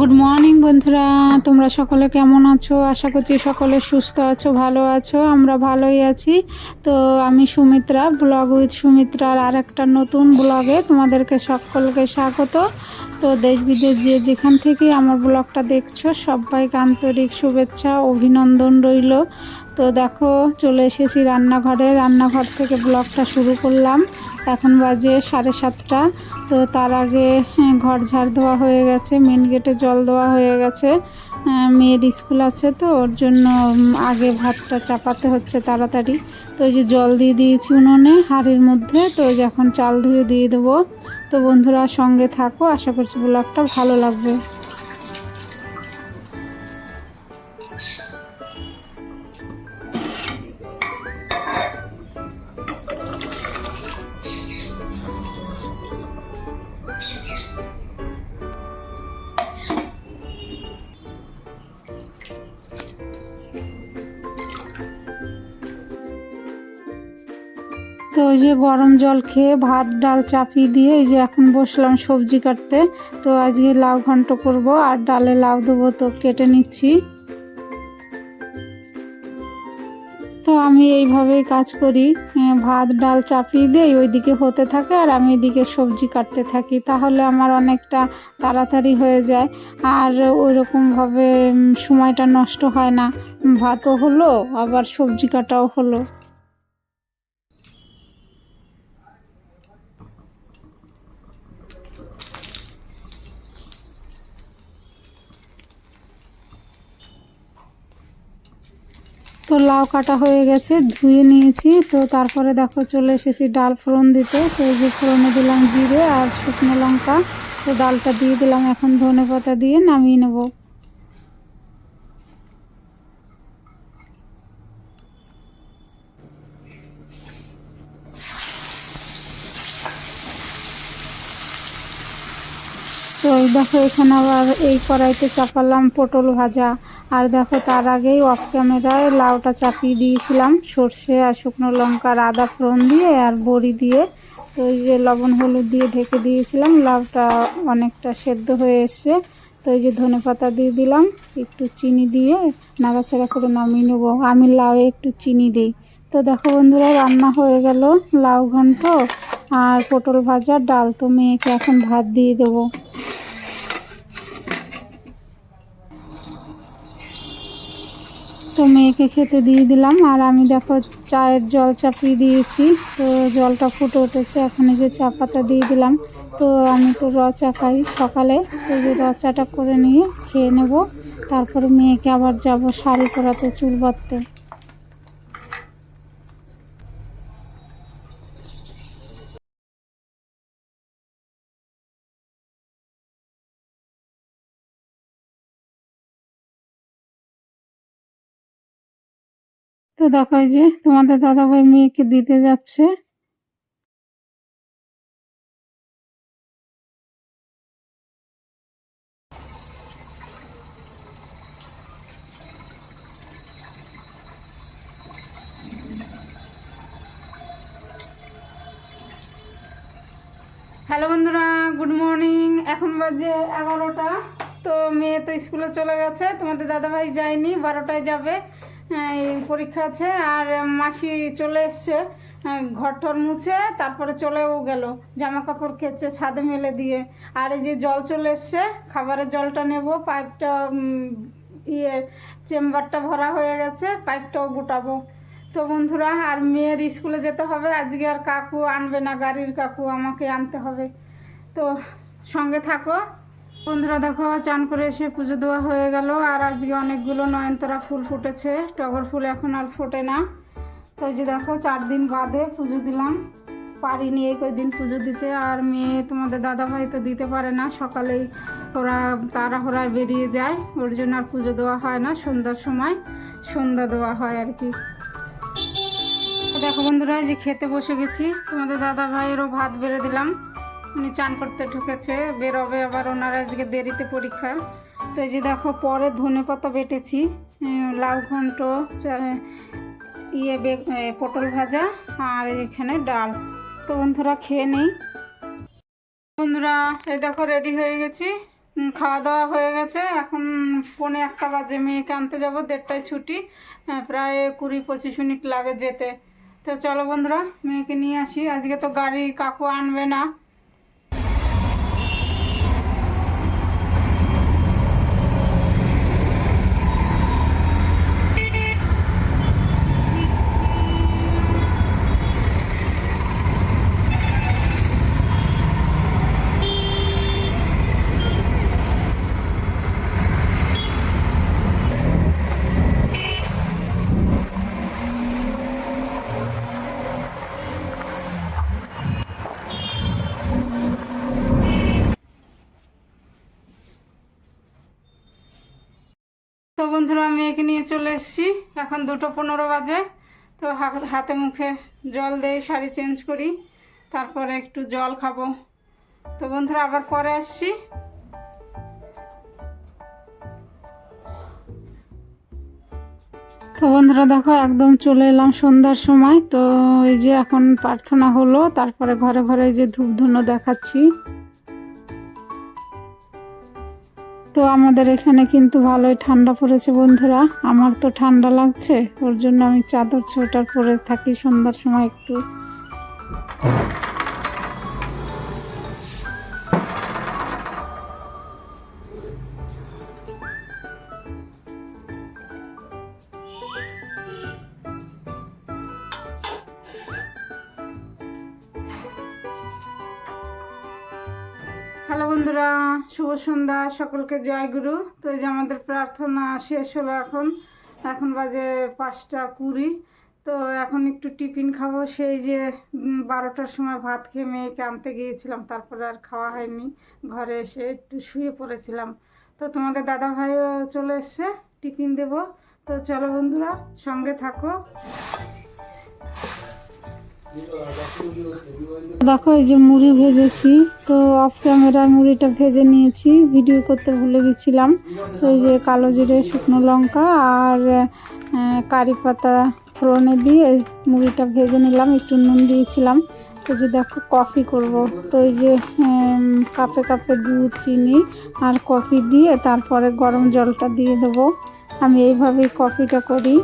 Good morning বন্ধুরা, তোমরা সকলে কেমন আছো? আশা করছি সকলে সুস্থ আছো, ভালো আছো। আমরা ভালোই আছি। তো আমি সুমিত্রা, ব্লগ উইথ সুমিত্রার আর একটা নতুন ব্লগে তোমাদেরকে সকলকে স্বাগত। তো দেশ বিদেশ যে যেখান থেকে আমার ব্লগটা দেখছো সবাইকে আন্তরিক শুভেচ্ছা অভিনন্দন রইল। তো দেখো চলে এসেছি রান্নাঘর থেকে ব্লগটা শুরু করলাম। এখন বাজে 7:30। তো তার আগে ঘর ঝাড় দেওয়া হয়ে গেছে, মেন গেটে জল দেওয়া হয়ে গেছে। মেয়ের স্কুল আছে তো ওর জন্য আগে ভাতটা চাপাতে হচ্ছে তাড়াতাড়ি। তো এই যে জল দিয়ে দিয়েছি উনুনে হাঁড়ির মধ্যে, তো এখন চাল ধুয়ে দিয়ে দেবো। তো বন্ধুরা সঙ্গে থাকো, আশা করছি ব্লগটা ভালো লাগবে। তো ওই যে গরম জল খেয়ে ভাত ডাল চাপিয়ে দিয়ে এই যে এখন বসলাম সবজি কাটতে। তো আজকে লাউ ঘন্ট করব আর ডালে লাউ দেবো, তো কেটে নিচ্ছি। তো আমি এইভাবেই কাজ করি, ভাত ডাল চাপিয়ে দিই, ওইদিকে হতে থাকে আর আমি এদিকে সবজি কাটতে থাকি, তাহলে আমার অনেকটা তাড়াতাড়ি হয়ে যায়। আর ওইরকমভাবে সময়টা নষ্ট হয় না, ভাতও হলো আবার সবজি কাটাও হলো। তো লাউ কাটা হয়ে গেছে, ধুয়ে নিয়েছি। তো তারপরে দেখো চলে এসেছি ডাল ফোড়ন দিতে। তো এই যে ফোড়নে দিলাম জিরে আর শুকনো লঙ্কা। তো ডালটা দিয়ে দিলাম, এখন ধনেপাতা দিয়ে নামিয়ে নেব। তো এই দেখো এখানে আবার এই কড়াইতে চাপালাম পটল ভাজা। আর দেখো তার আগেই অফ ক্যামেরায় লাউটা চাপিয়ে দিয়েছিলাম সর্ষে আর শুকনো লঙ্কার আদা ফোড়ন দিয়ে আর বড়ি দিয়ে। তো এই যে লবণ হলুদ দিয়ে ঢেকে দিয়েছিলাম, লাউটা অনেকটা সেদ্ধ হয়ে এসছে। তো এই যে ধনেপাতা দিয়ে দিলাম, একটু চিনি দিয়ে নাড়াচাড়া করে নামিয়ে নেবো। আমি লাউয়ে একটু চিনি দিই। তো দেখো বন্ধুরা রান্না হয়ে গেল লাউ ঘন্ট আর পটল ভাজা ডাল। তো মেয়েকে এখন ভাত দিয়ে দেবো। তো মেয়েকে খেতে দিয়ে দিলাম আর আমি দেখো চায়ের জল চাপিয়ে দিয়েছি। তো জলটা ফুটে উঠেছে, এখন এই যে চা পাতা দিয়ে দিলাম। তো আমি তো চা খাই সকালে, তো যে চাটা করে নিয়ে খেয়ে নেব। তারপরে মেয়েকে আবার যাব শাড়ি পরাতে, চুল বাঁধতে। তো দেখো এই যে তোমাদের দাদাভাই মেয়েকে দিতে যাচ্ছে। হ্যালো বন্ধুরা, গুড মর্নিং। এখন বাজে 11টা। তো মেয়ে তো স্কুলে চলে গেছে, তোমাদের দাদাভাই যায়নি, 12টায় যাবে। এই পরীক্ষা আছে। আর মাসি চলে এসছে, ঘর টর মুছে তারপরে চলেও গেল, জামা কাপড় কেচে ছাদে মেলে দিয়ে। আর এই যে জল চলে এসছে, খাবারের জলটা নেব, পাইপটা চেম্বারটা ভরা হয়ে গেছে, পাইপটাও গোটাবো। তো বন্ধুরা আর মেয়ের স্কুলে যেতে হবে আজকে, আর কাকু আনবে না, গাড়ির কাকু, আমাকে আনতে হবে। তো সঙ্গে থাকো বন্ধুরা। দেখো চান করে এসে পুজো দেওয়া হয়ে গেল। আর আজকে অনেকগুলো নয়নতারা ফুল ফুটেছে, টগর ফুল এখন আর ফোটে না। তো এই যে দেখো 4 দিন বাদে পুজো দিলাম, পারিনি এই কয়েকদিন পুজো দিতে। আর মেয়ে তোমাদের দাদাভাই তো দিতে পারে না, সকালেই ওরা তাড়াহুড়ায় বেরিয়ে যায়, ওর জন্য আর পুজো দেওয়া হয় না। সন্ধ্যার সময় সন্ধ্যা দেওয়া হয় আর কি। দেখো বন্ধুরা যে খেতে বসে গেছি, তোমাদের দাদা ভাইয়েরও ভাত বেড়ে দিলাম, উনি চান করতে ঢুকেছে, বেরোবে আবার, ওনার আজকে দেরিতে পরীক্ষা। তো এই যে দেখো পরে ধনেপাতা বেটেছি, লাউ ঘন্ট, পটল ভাজা আর এখানে ডাল। তো বন্ধুরা খেয়ে নেই। বন্ধুরা এই দেখো রেডি হয়ে গেছি, খাওয়া দাওয়া হয়ে গেছে। এখন 1:45 বাজে, মেয়েকে আনতে যাব, 1:30টায় ছুটি। প্রায় 20-25 মিনিট লাগে যেতে। তো চলো বন্ধুরা, মেয়েকে নিয়ে আসি। আজকে তো গাড়ি কাকু আনবে না। তো বন্ধুরা, মেয়েকে নিয়ে চলে এসেছি। এখন 2:15 বাজে। তো হাতে মুখে জল দেই, শাড়ি চেঞ্জ করি, তারপরে একটু জল খাবো। তো বন্ধুরা, আবার পরে আসছি। তো বন্ধুরা দেখো, একদম চলে এলাম সন্ধ্যার সময়। তো এই যে এখন প্রার্থনা হলো, তারপরে ঘরে ঘরে যে ধূপ ধুনো দেখাচ্ছি। তো আমাদের এখানে কিন্তু ভালোই ঠান্ডা পড়েছে বন্ধুরা। আমার তো ঠান্ডা লাগছে, ওর জন্য আমি চাদর সোয়েটার পরে থাকি সন্ধ্যার সময় একটু। হ্যালো বন্ধুরা, শুভ সন্ধ্যা, সকলকে জয় গুরু। তো এই যে আমাদের প্রার্থনা শেষ হলো। এখন বাজে 5:20। তো এখন একটু টিফিন খাবো। সেই যে 12টার সময় ভাত খেয়ে মেয়েকে আনতে গিয়েছিলাম, তারপরে আর খাওয়া হয়নি। ঘরে এসে একটু শুয়ে পড়েছিলাম। তো তোমাদের দাদা ভাইও চলে এসছে, টিফিন দেব। তো চলো বন্ধুরা, সঙ্গে থাকো। দেখো, এই যে মুড়ি ভেজেছি। তো অফ ক্যামেরায় মুড়িটা ভেজে নিয়েছি, ভিডিও করতে ভুলে গেছিলাম। তো এই যে কালো জিরে, শুকনো লঙ্কা আর কারি পাতা ফোড়নে দিয়ে মুড়িটা ভেজে নিলাম, একটু নুন দিয়েছিলাম। তো যে দেখো, কফি করব। তো এই যে কাপে কাপে দুধ, চিনি আর কফি দিয়ে তারপরে গরম জলটা দিয়ে দেবো। আমি এইভাবেই কফিটা করি।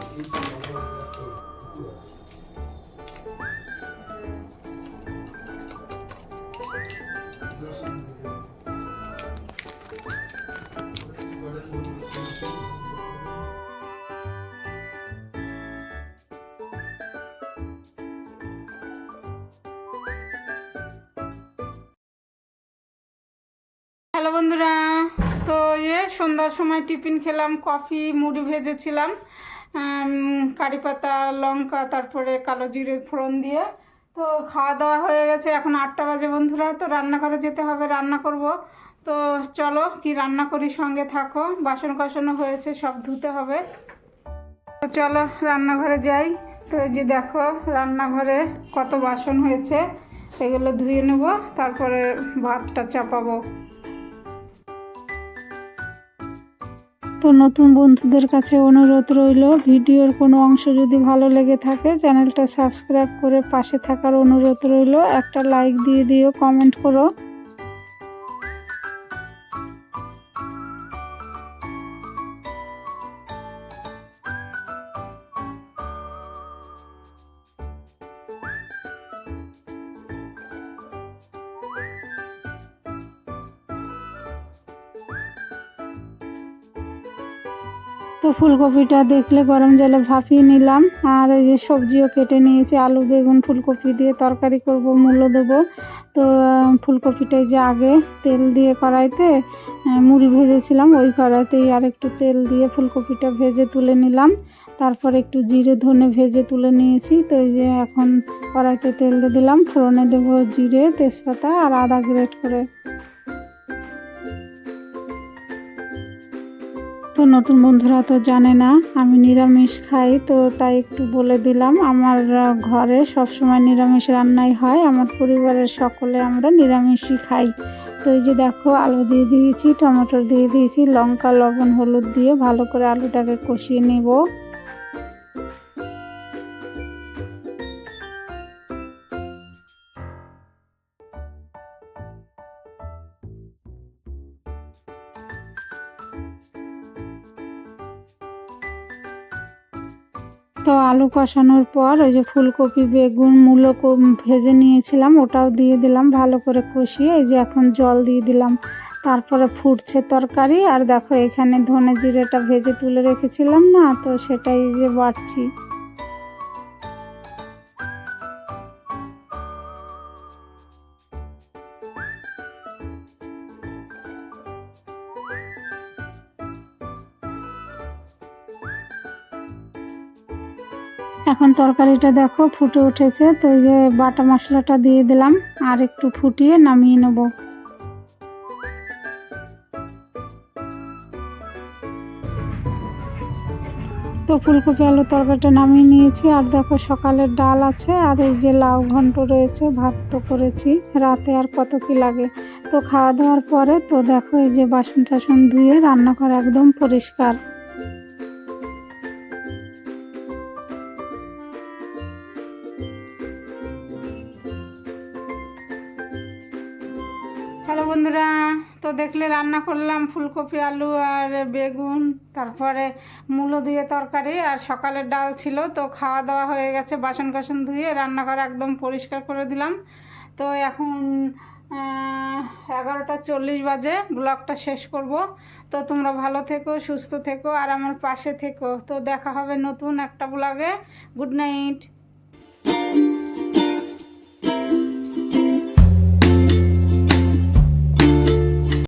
হ্যালো বন্ধুরা, তো সন্ধ্যার সময় টিফিন খেলাম, কফি, মুড়ি ভেজেছিলাম কারি পাতা, লঙ্কা, তারপরে কালো জিরে ফোড়ন দিয়ে। তো খাওয়া দাওয়া হয়ে গেছে। এখন 8টা বাজে বন্ধুরা। তো রান্নাঘরে যেতে হবে, রান্না করব। তো চলো, কি রান্না করি, সঙ্গে থাকো। বাসন কোসনও হয়েছে, সব ধুতে হবে। তো চলো রান্নাঘরে যাই। তো এই যে দেখো, রান্নাঘরে কত বাসন হয়েছে, এগুলো ধুয়ে নেব, তারপরে ভাতটা চাপাবো। তো নতুন বন্ধুদের কাছে অনুরোধ রইল, ভিডিওর কোনো অংশ যদি ভালো লেগে থাকে চ্যানেলটা সাবস্ক্রাইব করে পাশে থাকার অনুরোধ রইল। একটা লাইক দিয়ে দিও, কমেন্ট করো। তো ফুলকপিটা দেখলে গরম জলে ভাপিয়ে নিলাম। আর এই যে সবজিও কেটে নিয়েছি, আলু, বেগুন, ফুলকপি দিয়ে তরকারি করব, মূলো দেবো। তো ফুলকপিটাই যে আগে তেল দিয়ে কড়াইতে মুড়ি ভেজেছিলাম, ওই কড়াইতেই আর একটু তেল দিয়ে ফুলকপিটা ভেজে তুলে নিলাম। তারপর একটু জিরে ধনে ভেজে তুলে নিয়েছি। তো এই যে এখন কড়াইতে তেল দিয়ে দিলাম, ফোড়নে দেবো জিরে, তেজপাতা আর আদা গ্রেট করে। তো নতুন বন্ধুরা তো জানে না আমি নিরামিষ খাই, তো তাই একটু বলে দিলাম। আমার ঘরে সবসময় নিরামিষ রান্নাই হয়, আমার পরিবারের সকলে আমরা নিরামিষই খাই। তো এই যে দেখো, আলু দিয়ে দিয়েছি, টমেটো দিয়ে দিয়েছি, লঙ্কা, লবণ, হলুদ দিয়ে ভালো করে আলুটাকে কষিয়ে নেব। তো আলু কষানোর পর ওই যে ফুলকপি বেগুন মূলো ভেজে নিয়েছিলাম ওটাও দিয়ে দিলাম ভালো করে কষিয়ে। এই যে এখন জল দিয়ে দিলাম, তারপরে ফুটছে তরকারি। আর দেখো এখানে ধনে জিরেটা ভেজে তুলে রেখেছিলাম না, তো সেটাই যে বাটছি। এখন তরকারিটা দেখো ফুটে উঠেছে, তো এই যে বাটা মশলাটা দিয়ে দিলাম আর একটু ফুটিয়ে নামিয়ে নেব। তো ফুলকপি আলু তরকারিটা নামিয়ে নিয়েছি। আর দেখো সকালের ডাল আছে আর এই যে লাউ ঘন্ট রয়েছে, ভাত তো করেছি রাতে, আর কত কি লাগে। তো খাওয়া দাওয়ার পরে তো দেখো এই যে বাসন টাসন ধুয়ে রান্নাঘর একদম পরিষ্কার। হ্যালো বন্ধুরা, তো দেখলে রান্না করলাম ফুলকপি আলু আর বেগুন, তারপরে মূলো দিয়ে তরকারি, আর সকালের ডাল ছিল। তো খাওয়া দাওয়া হয়ে গেছে, বাসন কাসন ধুয়ে রান্নাঘর একদম পরিষ্কার করে দিলাম। তো এখন 11:40 বাজে, ব্লগটা শেষ করব। তো তোমরা ভালো থেকো, সুস্থ থেকো আর আমার পাশে থেকো। তো দেখা হবে নতুন একটা ব্লগে। Good night.